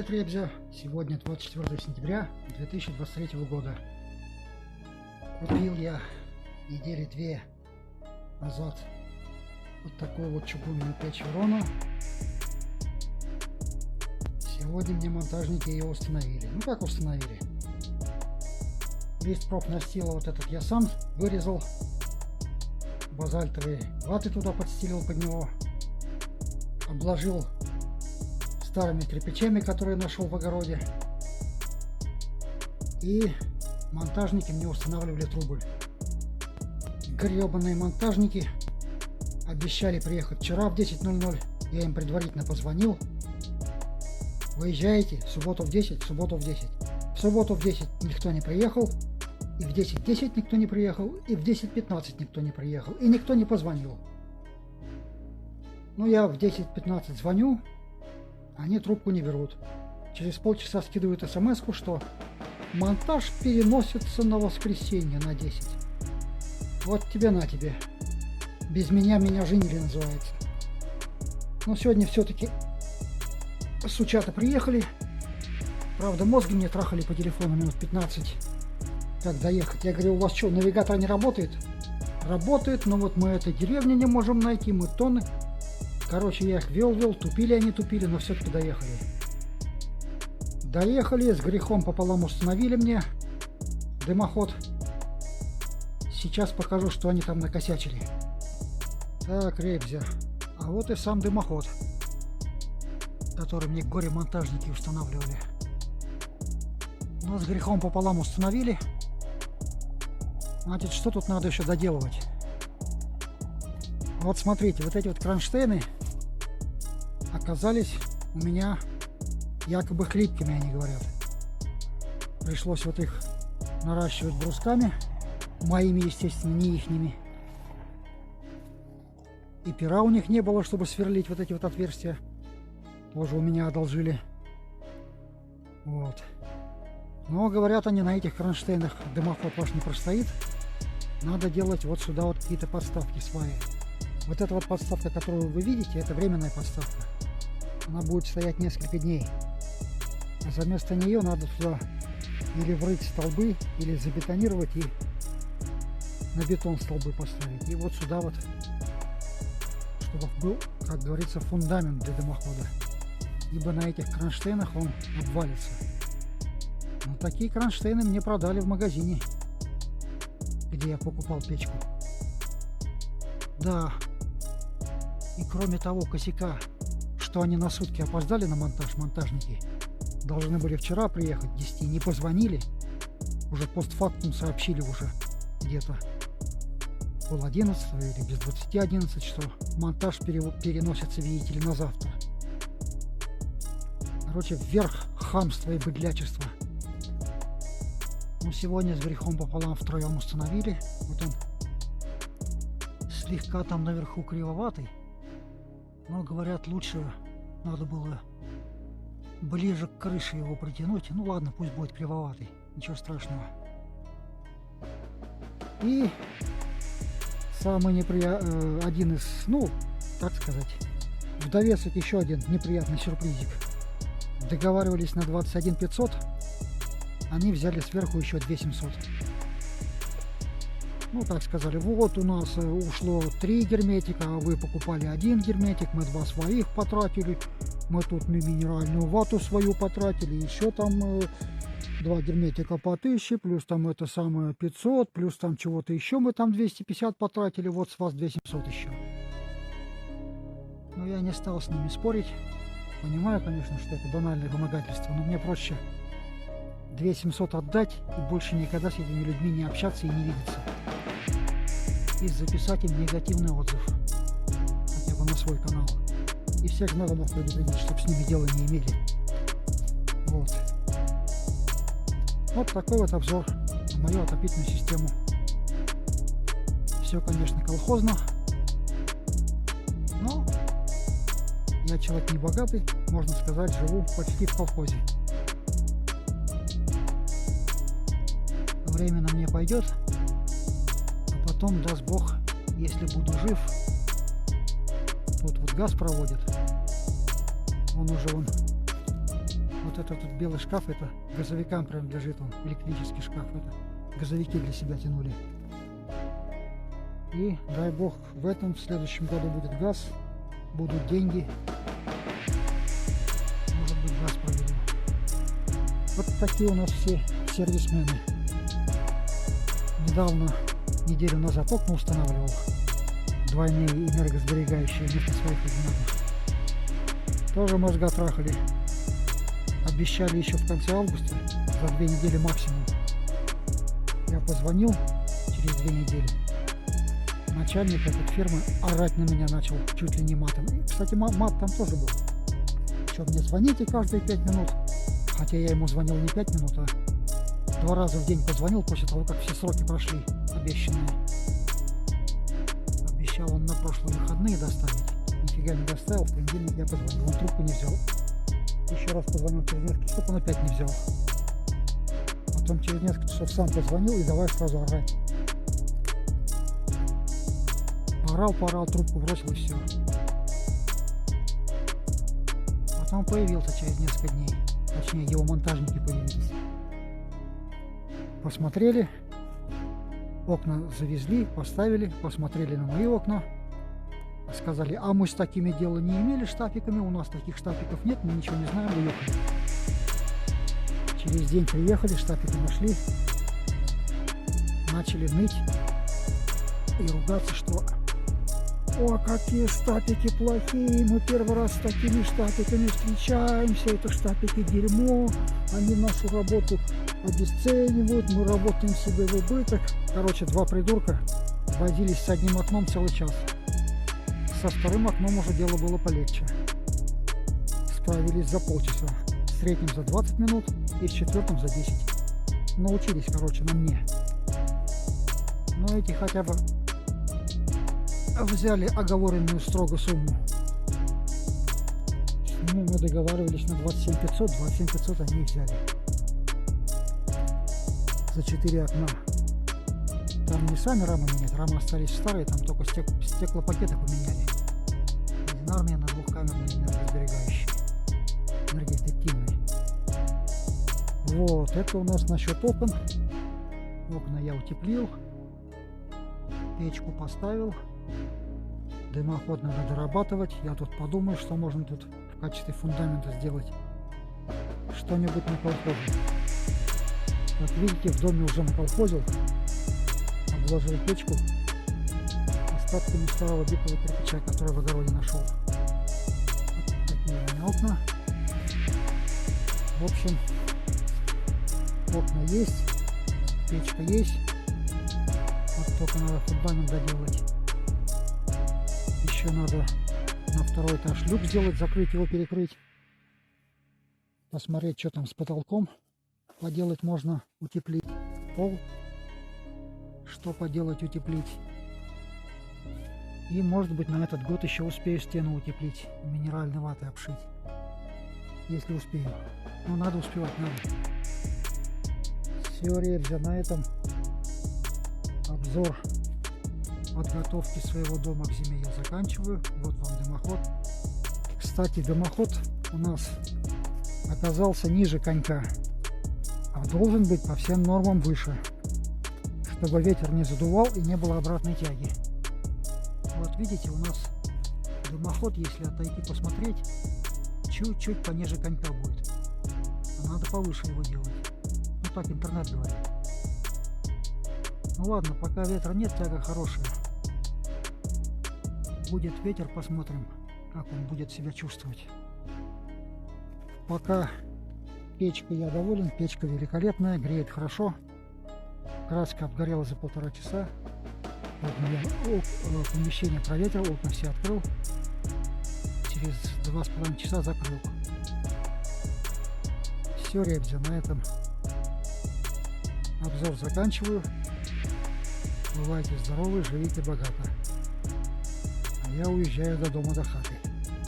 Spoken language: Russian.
Привет, Ребзя! Сегодня 24 сентября 2023 года. Купил я недели две назад вот такую вот чугунную печь Верона. Сегодня мне монтажники ее установили. Ну как установили? Лист профнастила вот этот я сам вырезал. Базальтовые ваты туда подстелил под него. Обложил старыми кирпичами, которые нашел в огороде. И монтажники мне устанавливали трубы. Гребаные монтажники обещали приехать вчера в 10:00. Я им предварительно позвонил. Выезжаете в субботу в 10, в субботу в 10. В субботу в 10 никто не приехал. И в 10:10 никто не приехал. И в 10:15 никто не приехал. И никто не позвонил. Ну я в 10:15 звоню. Они трубку не берут. Через полчаса скидывают смс-ку, что монтаж переносится на воскресенье на 10. Вот тебе на тебе. Без меня женили называется. Но сегодня все-таки сучата приехали. Правда, мозги мне трахали по телефону минут 15. Как доехать? Я говорю, у вас что, навигатор не работает? Работает, но вот мы этой деревни не можем найти, мы тонны. Короче, я их вел, тупили они, но все-таки доехали. Доехали, с грехом пополам установили мне дымоход. Сейчас покажу, что они там накосячили. Так, Ребзя, а вот и сам дымоход, который мне горе-монтажники устанавливали. Но с грехом пополам установили. Значит, что тут надо еще доделывать? Вот смотрите, вот эти вот кронштейны оказались у меня якобы хлипкими, они говорят. Пришлось вот их наращивать брусками, моими, естественно, не ихними. И пера у них не было, чтобы сверлить вот эти вот отверстия. Тоже у меня одолжили. Вот. Но говорят они, на этих кронштейнах дымоход ваш не простоит. Надо делать вот сюда вот какие-то подставки, сваи. Вот эта вот подставка, которую вы видите, это временная подставка. Она будет стоять несколько дней. А вместо нее надо туда или врыть столбы, или забетонировать и на бетон столбы поставить. И вот сюда вот, чтобы был, как говорится, фундамент для дымохода. Ибо на этих кронштейнах он обвалится. Но такие кронштейны мне продали в магазине, где я покупал печку. Да. И кроме того косяка, что они на сутки опоздали на монтаж, монтажники должны были вчера приехать к 10, не позвонили, уже постфактум сообщили уже где-то пол 11 или без 20:11, что монтаж переносится, видите ли, на завтра. Короче, вверх хамство и быдлячество. Ну, сегодня с грехом пополам втроем установили. Вот он слегка там наверху кривоватый. Но, говорят, лучше надо было ближе к крыше его притянуть. Ну ладно, пусть будет кривоватый. Ничего страшного. И самый один из, ну, так сказать, в довесок еще один неприятный сюрпризик. Договаривались на 21 500. Они взяли сверху еще 2 700. Ну, так сказали, вот у нас ушло 3 герметика, а вы покупали 1 герметик, мы 2 своих потратили, мы тут минеральную вату свою потратили, еще там 2 герметика по 1000, плюс там это самое 500, плюс там чего-то еще мы там 250 потратили, вот с вас 2 700 еще. Но я не стал с ними спорить, понимаю, конечно, что это банальное вымогательство, но мне проще 2 700 отдать и больше никогда с этими людьми не общаться и не видеться. И записать им негативный отзыв, хотя бы на свой канал. И всех надо предупредить, чтобы с ними дела не имели. Вот. Вот такой вот обзор на мою отопительную систему. Все, конечно, колхозно. Но я человек не богатый, можно сказать, живу почти в колхозе. Временно мне пойдет, а потом, даст Бог, если буду жив, тут вот газ проводит, он уже вот этот вот белый шкаф, это газовикам принадлежит он, электрический шкаф, это газовики для себя тянули. И дай бог в следующем году будет газ, будут деньги, может быть газ проведу. Вот такие у нас все сервисмены. Недавно, неделю назад окна устанавливал, двойные энергосберегающие вместо своих одинарных. Тоже мозга трахали. Обещали еще в конце августа, за 2 недели максимум. Я позвонил через 2 недели. Начальник этой фирмы орать на меня начал чуть ли не матом. И, кстати, мат там тоже был. Что, мне звоните каждые 5 минут? Хотя я ему звонил не 5 минут, а 2 раза в день позвонил после того, как все сроки прошли, обещанные. Обещал он на прошлые выходные доставить. Нифига не доставил, в понедельник я позвонил, он трубку не взял. Еще раз позвонил через несколько часов, он опять не взял. Потом через несколько часов сам позвонил и давай сразу орать. Поорал, трубку бросил и все. Потом появился через несколько дней. Точнее, его монтажники появились. Посмотрели, окна завезли, поставили, посмотрели на мои окна. Сказали, а мы с такими дела не имели штапиками, у нас таких штапиков нет, мы ничего не знаем, уехали. Через день приехали, штапики нашли, начали ныть и ругаться, что о, какие штапики плохие, мы первый раз с такими штапиками встречаемся, это штапики дерьмо, они нашу работу обесценивают, мы работаем себе в убыток. Короче, 2 придурка возились с одним окном целый час. Со вторым окном уже дело было полегче. Справились за полчаса, с третьим за 20 минут и с четвертым за 10. Научились, короче, на мне. Но эти хотя бы взяли оговоренную строго сумму. Ну, мы договаривались на 27 500, 27 500 они взяли. За 4 окна. Там не сами рамы менять, рамы остались старые, там только стеклопакеты поменяли. Одинарные на двухкамерные энергосберегающие, энергоэффективные. Вот, это у нас насчет окон. Окна я утеплил, печку поставил, дымоход надо дорабатывать. Я тут подумаю, что можно тут в качестве фундамента сделать. Что-нибудь на колхозе. Как видите, в доме уже наколхозил. Обложил печку остатками старого битого кирпича, который в огороде нашел. Вот такие у меня окна. В общем, окна есть, печка есть. Вот только надо фундамент доделать. Еще надо на 2-й этаж люк сделать, закрыть его, перекрыть. Посмотреть, что там с потолком. Поделать можно, утеплить пол. Что поделать, утеплить. И может быть на этот год еще успею стену утеплить, минеральной ватой обшить. Если успею. Но надо успевать, надо. Все, ребята, на этом обзор подготовки своего дома к зиме я заканчиваю. Вот вам дымоход. Кстати, дымоход у нас оказался ниже конька, а должен быть по всем нормам выше, чтобы ветер не задувал и не было обратной тяги. Вот видите, у нас дымоход, если отойти посмотреть, чуть-чуть пониже конька будет. А надо повыше его делать. Ну так интернет говорит. Ну ладно, пока ветра нет, тяга хорошая. Будет ветер, посмотрим, как он будет себя чувствовать. Пока печкой я доволен, печка великолепная, греет хорошо. Краска обгорела за 1,5 часа. Помещение проветрил, окна все открыл. Через 2,5 часа закрыл. Все, ребята, на этом обзор заканчиваю. Бывайте здоровы, живите богато. А я уезжаю до дома, до хаты.